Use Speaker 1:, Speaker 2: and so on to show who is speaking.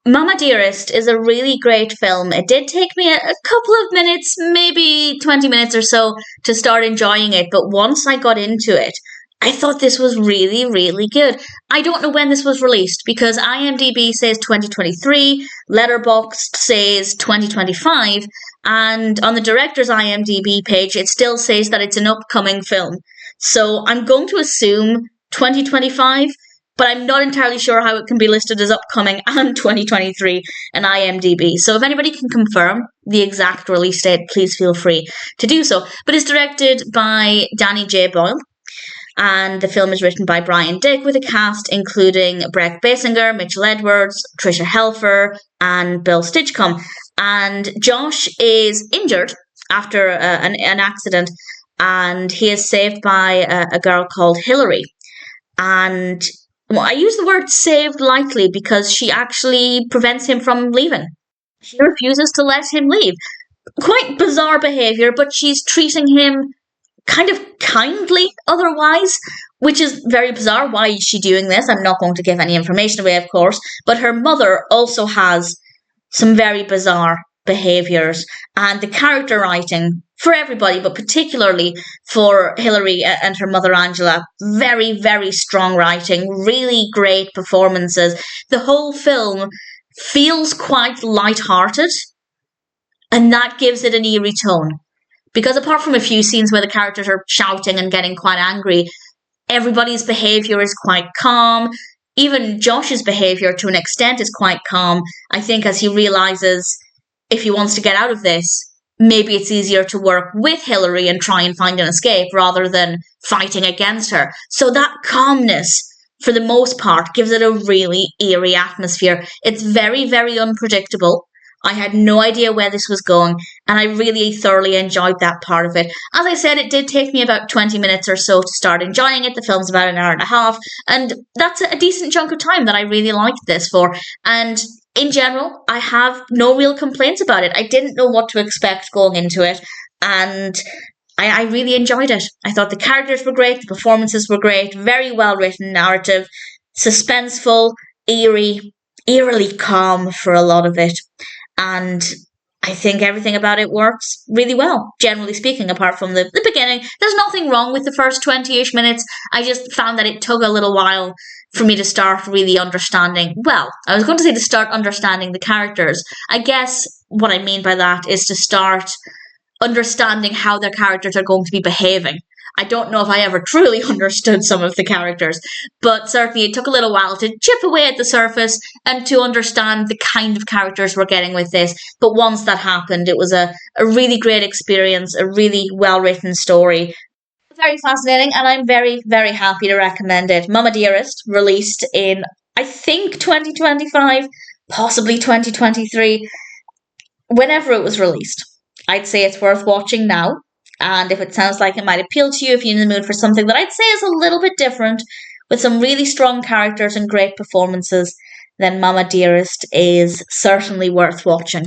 Speaker 1: Mama Dearest is a really great film. It did take me a couple of minutes, maybe 20 minutes or so, to start enjoying it, but once I got into it, I thought this was really, really good. I don't know when this was released because IMDb says 2023, Letterboxd says 2025, and on the director's IMDb page, it still says that it's an upcoming film. So I'm going to assume 2025, but I'm not entirely sure how it can be listed as upcoming and 2023 in IMDb. So if anybody can confirm the exact release date, please feel free to do so. But it's directed by Danny J. Boyle, and the film is written by Bryan with a cast including Brec Bassinger, Mitchell Edwards, Tricia Helfer, and Bill Stinchcomb. And Josh is injured after an accident, and he is saved by a girl called Hillary. And well, I use the word saved lightly because she actually prevents him from leaving. She refuses to let him leave. Quite bizarre behaviour, but she's treating him kind of kindly otherwise, which is very bizarre. Why is she doing this? I'm not going to give any information away, of course, but her mother also has some very bizarre behaviours, and the character writing for everybody, but particularly for Hillary and her mother Angela, very, very strong writing, really great performances. The whole film feels quite light-hearted, and that gives it an eerie tone. Because apart from a few scenes where the characters are shouting and getting quite angry, everybody's behaviour is quite calm. Even Josh's behaviour, to an extent, is quite calm. I think as he realises if he wants to get out of this, maybe it's easier to work with Hillary and try and find an escape rather than fighting against her. So that calmness, for the most part, gives it a really eerie atmosphere. It's very, very unpredictable. I had no idea where this was going, and I really thoroughly enjoyed that part of it. As I said, it did take me about 20 minutes or so to start enjoying it. The film's about an hour and a half, and that's a decent chunk of time that I really liked this for. And in general, I have no real complaints about it. I didn't know what to expect going into it, and I really enjoyed it. I thought the characters were great, the performances were great, very well written narrative, suspenseful, eerily calm for a lot of it. And I think everything about it works really well, generally speaking, apart from the beginning. There's nothing wrong with the first 20-ish minutes. I just found that it took a little while for me to start really understanding. Well, I was going to say to start understanding the characters. I guess what I mean by that is to start understanding how their characters are going to be behaving. I don't know if I ever truly understood some of the characters, but certainly it took a little while to chip away at the surface and to understand the kind of characters we're getting with this. But once that happened, it was a really great experience, a really well-written story. Very fascinating, and I'm very, very happy to recommend it. Mama Dearest, released in, I think, 2025, possibly 2023, whenever it was released. I'd say it's worth watching now. And if it sounds like it might appeal to you, if you're in the mood for something that I'd say is a little bit different, with some really strong characters and great performances, then Mama Dearest is certainly worth watching.